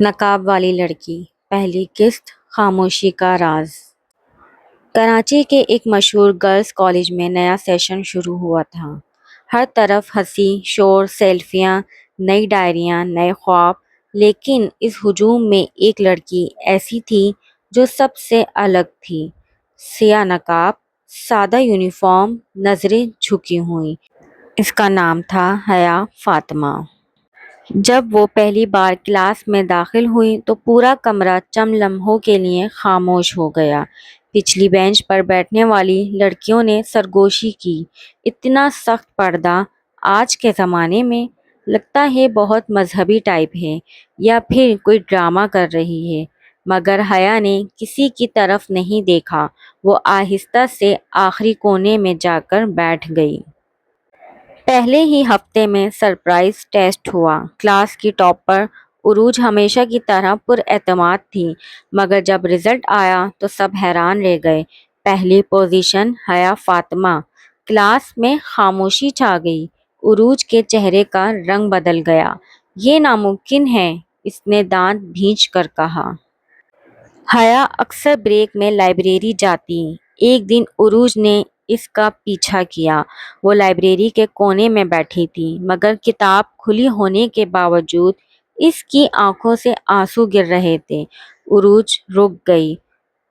نقاب والی لڑکی، پہلی قسط، خاموشی کا راز۔ کراچی کے ایک مشہور گرلز کالج میں نیا سیشن شروع ہوا تھا۔ ہر طرف ہنسی، شور، سیلفیاں، نئی ڈائریاں، نئے خواب۔ لیکن اس ہجوم میں ایک لڑکی ایسی تھی جو سب سے الگ تھی۔ سیاہ نقاب، سادہ یونیفارم، نظریں جھکی ہوئی۔ اس کا نام تھا حیا فاطمہ۔ جب وہ پہلی بار کلاس میں داخل ہوئی تو پورا کمرہ چند لمحوں کے لیے خاموش ہو گیا۔ پچھلی بینچ پر بیٹھنے والی لڑکیوں نے سرگوشی کی، اتنا سخت پردہ آج کے زمانے میں، لگتا ہے بہت مذہبی ٹائپ ہے یا پھر کوئی ڈرامہ کر رہی ہے۔ مگر حیا نے کسی کی طرف نہیں دیکھا، وہ آہستہ سے آخری کونے میں جا کر بیٹھ گئی۔ پہلے ہی ہفتے میں سرپرائز ٹیسٹ ہوا۔ کلاس کی ٹاپر عروج ہمیشہ کی طرح پر اعتماد تھی، مگر جب رزلٹ آیا تو سب حیران رہ گئے۔ پہلی پوزیشن حیا فاطمہ۔ کلاس میں خاموشی چھا گئی۔ عروج کے چہرے کا رنگ بدل گیا۔ یہ ناممکن ہے، اس نے دانت بھینچ کر کہا۔ حیا اکثر بریک میں لائبریری جاتی۔ ایک دن عروج نے اس کا پیچھا کیا۔ وہ لائبریری کے کونے میں بیٹھی تھی، مگر کتاب کھلی ہونے کے باوجود اس کی آنکھوں سے آنسو گر رہے تھے۔ عروج رک گئی۔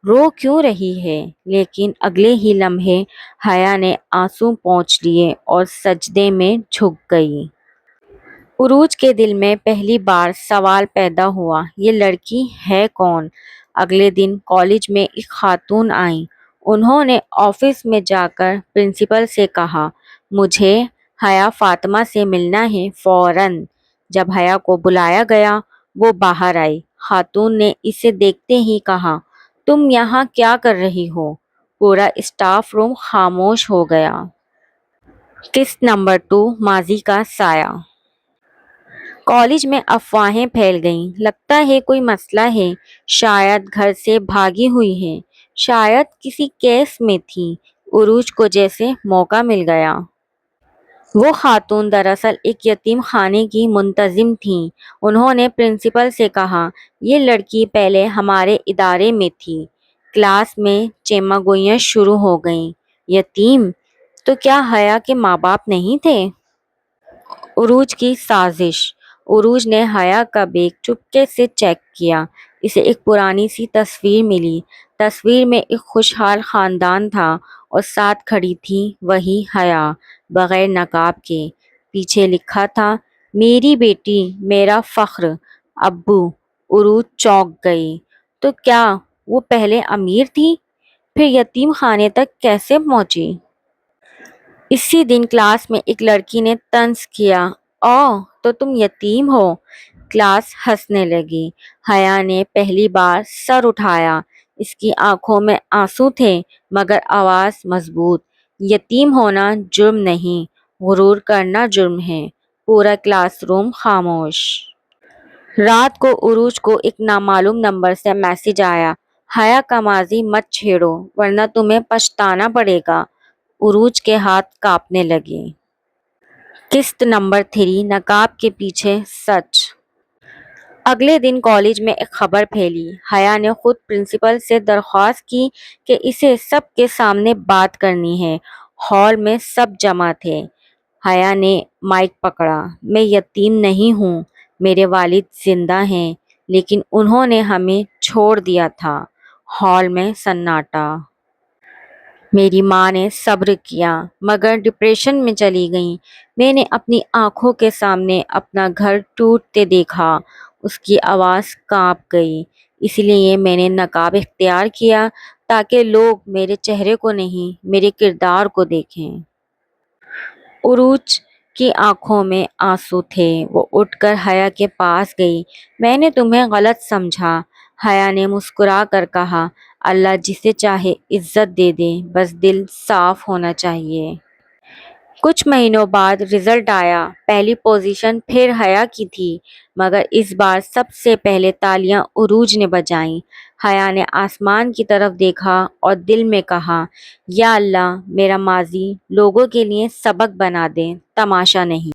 رو کیوں رہی ہے؟ لیکن اگلے ہی لمحے حیا نے آنسو پونچھ لیے اور سجدے میں جھک گئی۔ عروج کے دل میں پہلی بار سوال پیدا ہوا، یہ لڑکی ہے کون؟ اگلے دن کالج میں ایک خاتون آئیں۔ انہوں نے آفس میں جا کر پرنسپل سے کہا، مجھے حیا فاطمہ سے ملنا ہے فوراً۔ جب حیا کو بلایا گیا، وہ باہر آئی۔ خاتون نے اسے دیکھتے ہی کہا، تم یہاں کیا کر رہی ہو؟ پورا اسٹاف روم خاموش ہو گیا۔ قسط نمبر 2، ماضی کا سایہ۔ کالج میں افواہیں پھیل گئیں، لگتا ہے کوئی مسئلہ ہے، شاید گھر سے بھاگی ہوئی ہے، شاید کسی کیس میں تھی۔ عروج کو جیسے موقع مل گیا۔ وہ خاتون دراصل ایک یتیم خانے کی منتظم تھیں۔ انہوں نے پرنسپل سے کہا، یہ لڑکی پہلے ہمارے ادارے میں تھی۔ کلاس میں چیمہ گوئیاں شروع ہو گئیں۔ یتیم؟ تو کیا حیا کے ماں باپ نہیں تھے؟ عروج کی سازش۔ عروج نے حیا کا بیگ چپکے سے چیک کیا۔ اسے ایک پرانی سی تصویر ملی۔ تصویر میں ایک خوشحال خاندان تھا اور ساتھ کھڑی تھی وہی حیا، بغیر نقاب کے۔ پیچھے لکھا تھا، میری بیٹی، میرا فخر، ابو۔ عروج چونک گئی۔ تو کیا وہ پہلے امیر تھی، پھر یتیم خانے تک کیسے پہنچی؟ اسی دن کلاس میں ایک لڑکی نے طنز کیا، اوہ تو تم یتیم ہو۔ کلاس ہنسنے لگی۔ حیا نے پہلی بار سر اٹھایا۔ اس کی آنکھوں میں آنسو تھے، مگر آواز مضبوط، یتیم ہونا جرم نہیں، غرور کرنا جرم ہے۔ پورا کلاس روم خاموش۔ رات کو عروج کو ایک نامعلوم نمبر سے میسج آیا، حیا کا ماضی مت چھیڑو ورنہ تمہیں پچھتانا پڑے گا۔ عروج کے ہاتھ کانپنے لگے۔ قسط نمبر 3، نقاب کے پیچھے سچ۔ اگلے دن کالج میں ایک خبر پھیلی۔ حیا نے خود پرنسپل سے درخواست کی کہ اسے سب کے سامنے بات کرنی ہے۔ ہال میں سب جمع تھے۔ حیا نے مائک پکڑا، میں یتیم نہیں ہوں، میرے والد زندہ ہیں، لیکن انہوں نے ہمیں چھوڑ دیا تھا۔ ہال میں سناٹا۔ میری ماں نے صبر کیا، مگر ڈپریشن میں چلی گئیں۔ میں نے اپنی آنکھوں کے سامنے اپنا گھر ٹوٹتے دیکھا۔ اس کی آواز کانپ گئی۔ اس لیے میں نے نقاب اختیار کیا تاکہ لوگ میرے چہرے کو نہیں، میرے کردار کو دیکھیں۔ عروج کی آنکھوں میں آنسو تھے۔ وہ اٹھ کر حیا کے پاس گئی۔ میں نے تمہیں غلط سمجھا۔ حیا نے مسکرا کر کہا، اللہ جسے چاہے عزت دے دے، بس دل صاف ہونا چاہیے۔ کچھ مہینوں بعد رزلٹ آیا۔ پہلی پوزیشن پھر حیا کی تھی، مگر اس بار سب سے پہلے تالیاں عروج نے بجائیں۔ حیا نے آسمان کی طرف دیکھا اور دل میں کہا، یا اللہ، میرا ماضی لوگوں کے لیے سبق بنا دے، تماشا نہیں۔